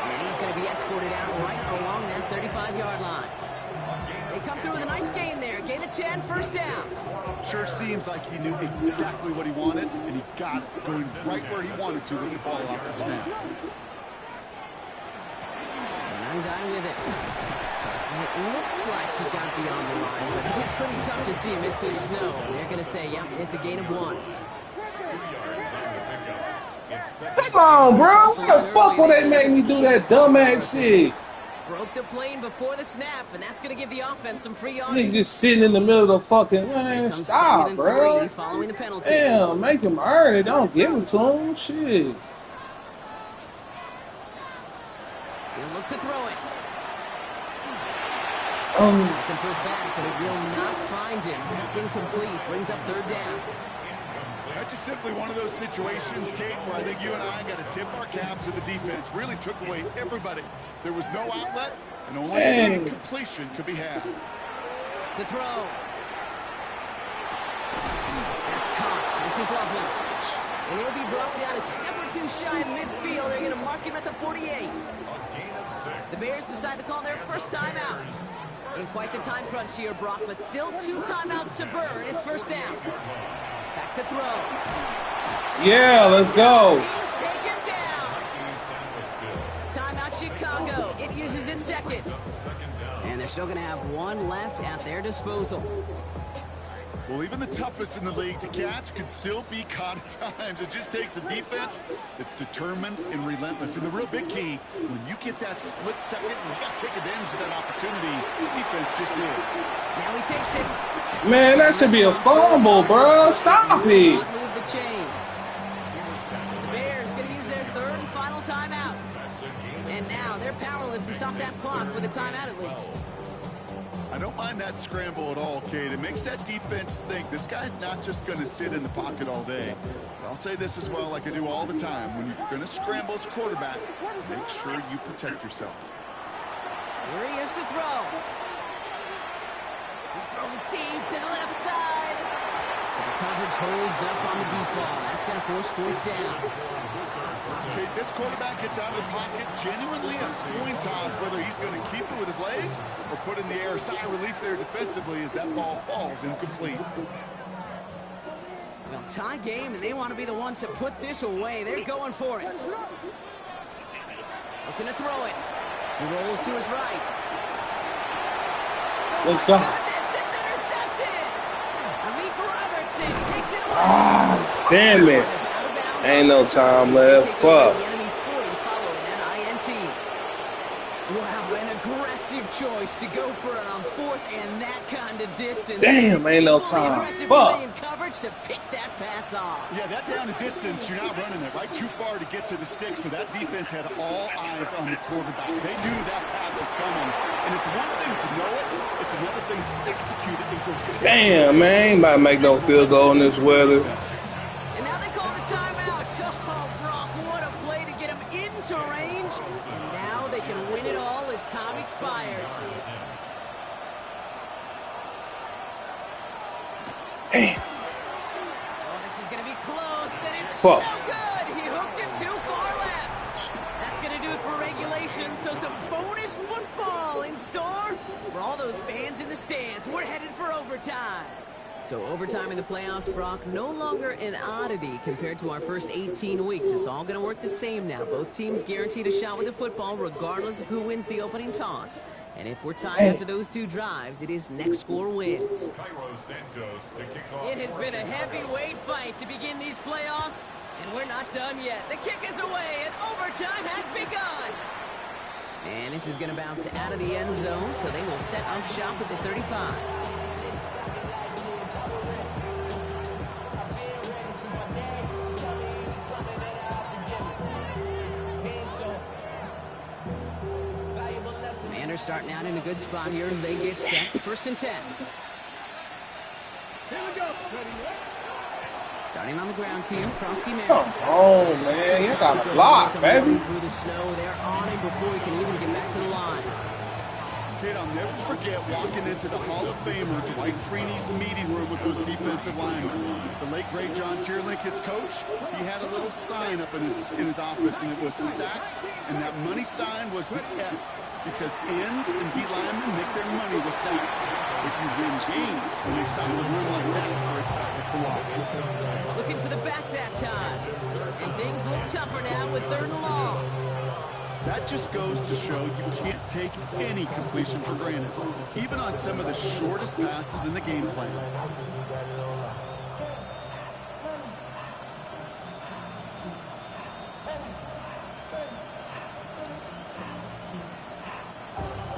And he's going to be escorted out right along that 35-yard line. They come through with a nice gain there. Gain of 10, 1st down. Sure seems like he knew exactly what he wanted, and he got it going right where he wanted to with the ball off the snap. And I'm going with it. And it looks like he got beyond the line, but it is pretty tough to see amidst this snow. They're going to say, yep, it's a gain of 1. 2 yards on the pickup. It's Come on, bro. Why the fuck would they make me do that dumbass shit? Broke the plane before the snap, and that's going to give the offense some free Nigga yardage. just sitting in the middle of the fucking, man, Comes stop, 2nd and bro. 3 following the penalty. Damn, make him earn it. Don't give it to him. Shit. He'll look to throw it. Oh, Looking for his back, but it will not find him. That's incomplete. Brings up 3rd down. That's just simply one of those situations, Kate, where I think you and I got to tip our caps to the defense. Really took away everybody. There was no outlet, and only Dang. one completion could be had. To throw. That's Cox. This is Loveland. And he'll be brought down a step or 2 shy of midfield. They're going to mark him at the 48. a gain of 6. The Bears decide to call their first timeout. In quite the time crunch here, Brock, but still 2 timeouts to burn. It's 1st down. Back to throw. yeah, let's go. He's taken down. Timeout Chicago. It uses its 2nd. And they're still going to have 1 left at their disposal. Well, even the toughest in the league to catch can still be caught at times. It just takes a defense that's determined and relentless. And the real big key, when you get that split second, you got to take advantage of that opportunity. The defense just did. Now he takes it. Man, that should be a fumble, bro. Stop it. Not move the chains. The Bears going to use their 3rd and final timeout. And now they're powerless to stop that clock with a timeout at least. I don't mind that scramble at all, Kate. It makes that defense think this guy's not just going to sit in the pocket all day. But I'll say this as well, like I do all the time. When you're going to scramble as quarterback, make sure you protect yourself. Here he is to throw. He's throwing deep to the left side. So the coverage holds up on the deep ball. That's going to force 4th down. Okay, this quarterback gets out of the pocket, genuinely a coin toss, whether he's going to keep it with his legs or put in the air. A sigh of relief there defensively as that ball falls incomplete. Well, tie game, and they want to be the ones to put this away. They're going for it. Looking to throw it. He rolls to his right. Let's go. Goodness, it's intercepted. Amik Robertson takes it away. Ah, damn it. Ain't no time left. Fuck. The enemy 40 following that INT. Wow, an aggressive choice to go for it on 4th and that kind of distance. Damn, ain't no Equally time. aggressive Fuck. play and coverage to pick that pass off. Yeah, that down to distance, you're not running it right too far to get to the stick, so that defense had all eyes on the quarterback. They knew that pass was coming, and it's one thing to know it, it's another thing to execute it and go. Damn, man. Ain't about to make no field goal in this weather. And now they call the timeout. Oh, Brock, what a play to get him into range. And now they can win it all as time expires. Damn. Oh, this is going to be close, and it's Fuck. no good. He hooked it too far left. That's going to do it for regulation, so some bonus football in store for all those fans in the stands. We're headed for overtime. So overtime in the playoffs, Brock, no longer an oddity compared to our first 18 weeks. It's all going to work the same now. Both teams guaranteed a shot with the football regardless of who wins the opening toss. And if we're tied after those 2 drives, it is next score wins. It has been a heavyweight fight to begin these playoffs, and we're not done yet. The kick is away, and overtime has begun. And this is going to bounce out of the end zone, so they will set up shop at the 35. Commanders starting out in a good spot here as they get set. 1st and 10. Here we go. Starting on the ground here, Krosky Maris. Come on, man. You got a block, baby. Through the snow, they're on him before he can even get back to the line. Kid, I'll never forget walking into the Hall of Famer Dwight Freeney's meeting room with those defensive linemen. The late great John Tierlink, his coach, he had a little sign up in his office, and it was sacks, and that money sign was the S, because ends and D linemen make their money with sacks. If you win games, when they stop with run like that, they're expected for loss. Looking for the back that time. And things look tougher now with 3rd and long. That just goes to show you can't take any completion for granted, even on some of the shortest passes in the game plan.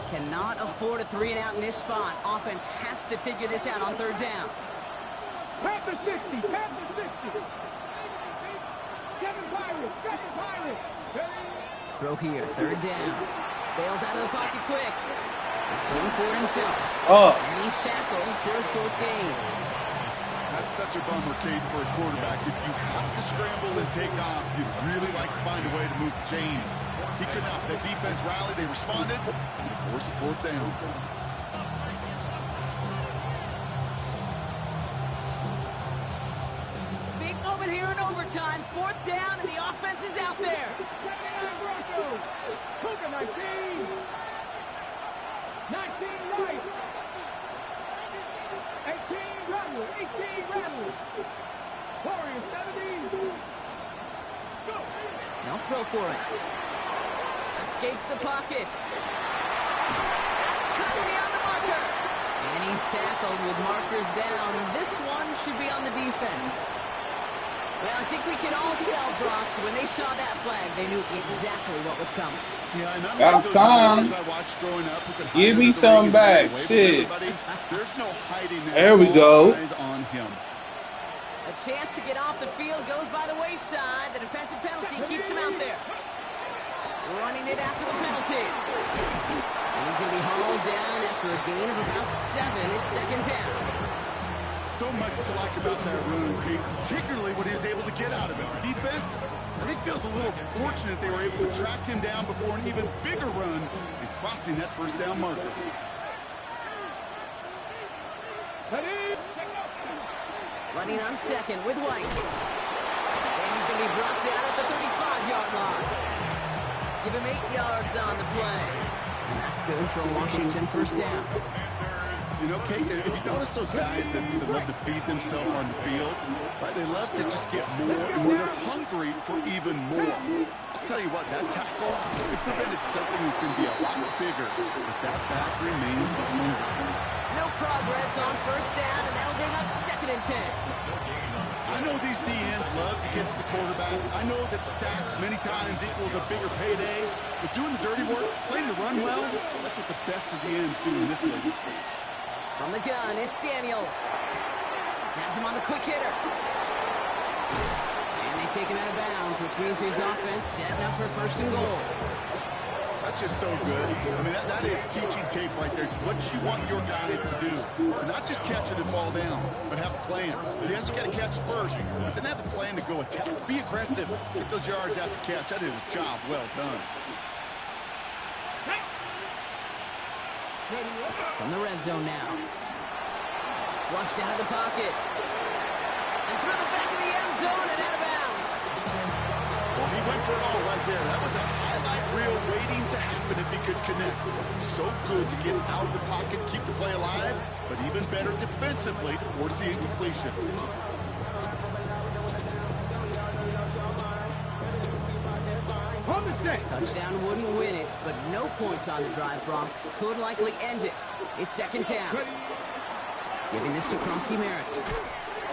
Cannot afford a 3 and out in this spot. Offense has to figure this out on 3rd down. Pass the 60. Pass the 60. Kevin Pirates. Throw here, 3rd down. Bails out of the pocket quick. He's going for it himself. And he's tackled for a short gain. That's such a bummer, Cade, for a quarterback. If you have to scramble and take off, you'd really like to find a way to move the chains. He could not. The defense rallied, they responded, and they forced a 4th down. Big moment here in overtime. 4th down, and the offense is out there. 19 right. 18 rattle. Warriors 17. Go. Now throw for it. Escapes the pocket. That's cut beyond the marker. And he's tackled with markers down. This one should be on the defense. Well, I think we can all tell, Brock, when they saw that flag, they knew exactly what was coming. Yeah, and got time. I watched growing up who could Give me some back. Shit. There's no hiding that. There we go. Eyes on him. A chance to get off the field goes by the wayside. The defensive penalty keeps him out there. Running it after the penalty. And he's going to be hauled down after a gain of about 7. It's 2nd down. So much to like about that run, Pete, particularly what he was able to get out of it. Defense, I think, feels a little fortunate they were able to track him down before an even bigger run and crossing that 1st down marker. Running on 2nd with White. And he's going to be brought down at the 35-yard line. Give him 8 yards on the play. And that's good for Washington 1st down. You know, Kate, if you notice those guys that love to feed themselves on the field, right, they love to just get more and more. They're hungry for even more. I'll tell you what, that tackle, it prevented something that's going to be a lot bigger, but that back remains hungry. No progress on 1st down, and that'll bring up 2nd and 10. I know these DNs love to get to the quarterback. I know that sacks many times equals a bigger payday, but doing the dirty work, playing to run well, that's what the best of the ends do in this league. From the gun, it's Daniels. Has him on the quick hitter. And they take him out of bounds, which means his offense setting up for 1st and goal. That's just so good. I mean, that is teaching tape right there. It's what you want your guys to do. To not just catch it and fall down, but have a plan. Yes, you got to catch it first, but then have a plan to go attack. Be aggressive. Get those yards after catch. That is a job well done. From the red zone now. Flushed out of the pocket. And through the back of the end zone and out of bounds. Well, he went for it all right there. That was a highlight highlight reel waiting to happen if he could connect. So good to get out of the pocket, keep the play alive, but even better defensively to force the incompletion. On the set. Touchdown wouldn't win it, but no points on the drive, Bronk. Could likely end it. It's second down. Giving this to Kronsky-Merritt.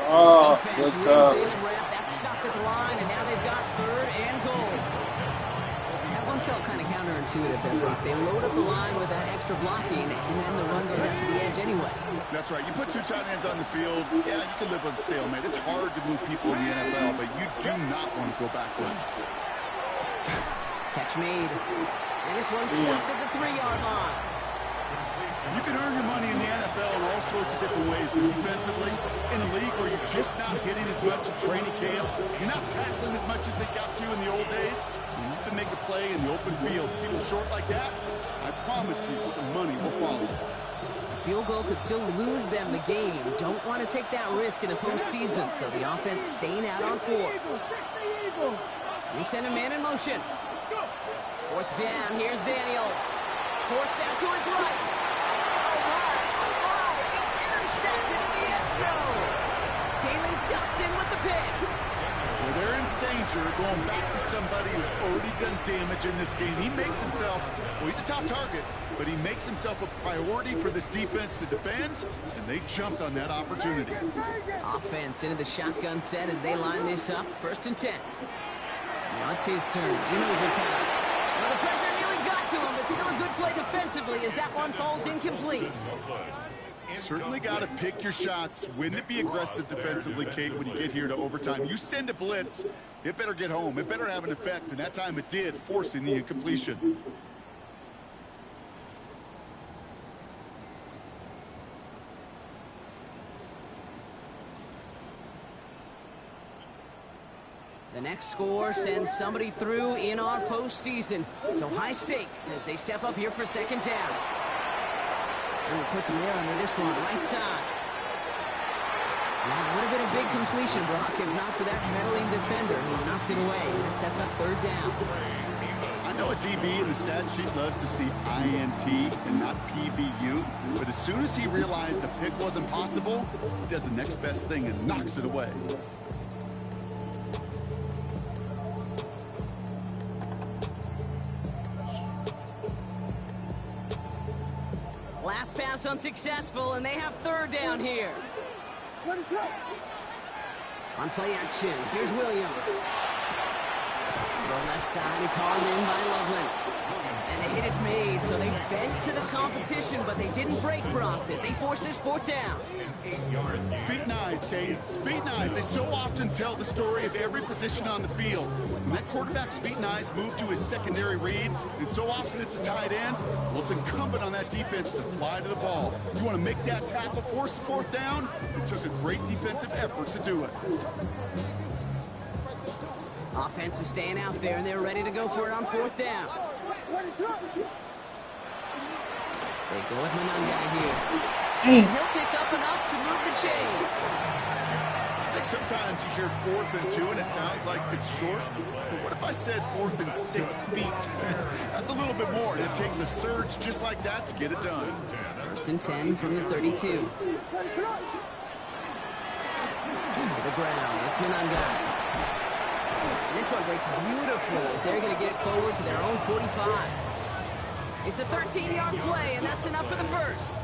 Oh, Defense good wins job. this rep. That's stopped at the line, and now they've got third and goal. That one felt kind of counterintuitive there, Brock. They load up the line with that extra blocking, and then the run goes out to the edge anyway. That's right. You put two tight ends on the field, yeah, you can live with a stalemate. It's hard to move people in the NFL, but you do not want to go backwards. Catch made. And this one's stopped at the 3-yard line. You can earn your money in the NFL in all sorts of different ways, but defensively, in a league where you're just not hitting as much in training camp, you're not tackling as much as they got to in the old days, you can make a play in the open field. Keep it short like that, I promise you some money will follow. A field goal could still lose them the game. Don't want to take that risk in the postseason, so the offense staying out on fourth. We send a man in motion. Fourth down, here's Daniels. Forced out to his right. Oh my, it's intercepted in the end zone. Jalen Johnson with the pick. Well, they're in danger going back to somebody who's already done damage in this game. He makes himself, well, he's a top target, but he makes himself a priority for this defense to defend, and they jumped on that opportunity. Offense into the shotgun set as they line this up. 1st and 10. Now it's his turn in overtime. Well, the pressure nearly got to him, but still a good play defensively as that one falls incomplete. Certainly got to pick your shots. When to be aggressive defensively, Kate, when you get here to overtime. You send a blitz, it better get home. It better have an effect, and that time it did, forcing the incompletion. The next score sends somebody through in our postseason. So high stakes as they step up here for second down. Ooh, put some air under this one, right side. Now, it would have been a big completion, Brock, if not for that meddling defender who knocked it away. It sets up third down. I know a DB in the stat sheet loves to see INT and not PBU, but as soon as he realized a pick wasn't possible, he does the next best thing and knocks it away. Last pass unsuccessful, and they have third down here. On play action, here's Williams. The left side is hauled in by Loveland. And the hit is made, so they bent to the competition, but they didn't break, Brock, as they force this fourth down. Feet and eyes, Kate. Feet and eyes. They so often tell the story of every position on the field. When that quarterback's feet and eyes move to his secondary read, and so often it's a tight end, well, it's incumbent on that defense to fly to the ball. You want to make that tackle, force the fourth down? It took a great defensive effort to do it. Offense is staying out there, and they're ready to go for it on fourth down. They go with Mananga here. He'll pick up enough to move the chains. I think sometimes you hear 4th and 2 and it sounds like it's short. But what if I said 4th and 6 feet? That's a little bit more, and it takes a surge just like that to get it done. 1st and 10 from the 32. To the ground, it's Mananga. And this one breaks beautifully as they're going to get it forward to their own 45. It's a 13-yard play, and that's enough for the first.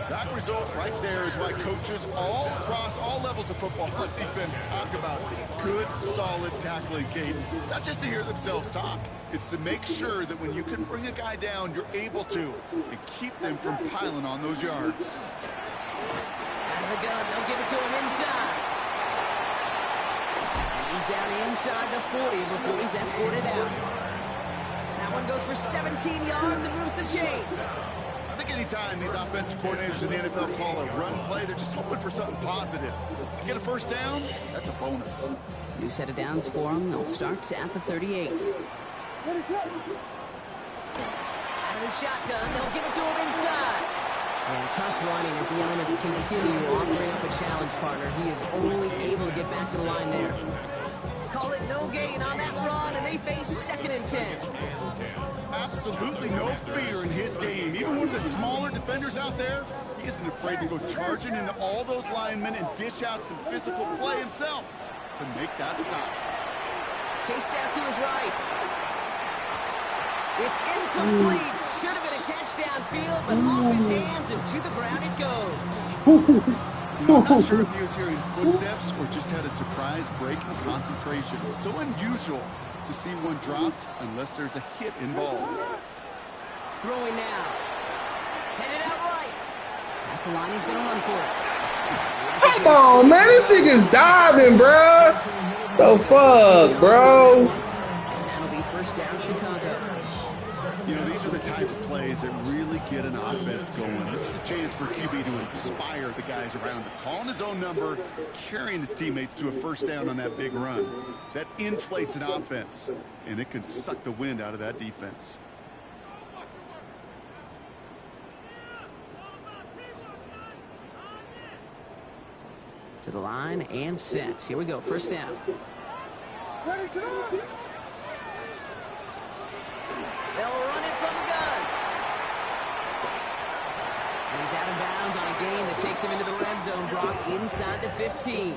That result right there is why coaches all across all levels of football on defense talk about good, solid tackling, Kate. It's not just to hear themselves talk. It's to make sure that when you can bring a guy down, you're able to, and keep them from piling on those yards. Out of the gun, they'll give it to him inside. And he's down inside the 40 before he's escorted out. That one goes for 17 yards and moves the chains. I think anytime these offensive coordinators in the NFL call a run play, they're just hoping for something positive. To get a first down, that's a bonus. New set of downs for them. They'll start at the 38. Out of the shotgun, they'll give it to him inside. And tough running as the elements continue offering up a challenge partner. He is only able to get back to the line there. Call it no gain on that run, and they face 2nd and 10. Absolutely no fear in his game. Even one of the smaller defenders out there, he isn't afraid to go charging into all those linemen and dish out some physical play himself to make that stop. Chased out to his right. It's incomplete. Should have been a catch downfield, but off his hands and to the ground it goes. I'm not sure if he was hearing footsteps or just had a surprise break in concentration. It's so unusual to see one dropped unless there's a hit involved. Throwing now. Headed out right. That's the line. He's going to run for it. Come on, man. This nigga's diving, bro. The fuck, bro? And that'll be 1st down, Chicago. You know, these are the type of plays that really get an offense going. This is a chance for QB to inspire the guys around him. Calling his own number, carrying his teammates to a 1st down on that big run. That inflates an offense, and it can suck the wind out of that defense. To the line and set. Here we go. 1st down. They'll run it from the gun. And he's out of bounds on a gain that takes him into the red zone. Brock inside the 15.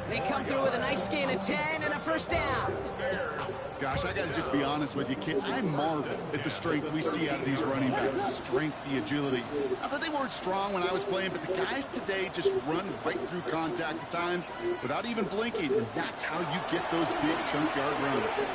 They come through with a nice gain of 10 and a 1st down. Gosh, I got to just be honest with you, kid. I marvel at the strength we see out of these running backs. The strength, the agility. Not that they weren't strong when I was playing, but the guys today just run right through contact at times without even blinking. And that's how you get those big chunk yard runs.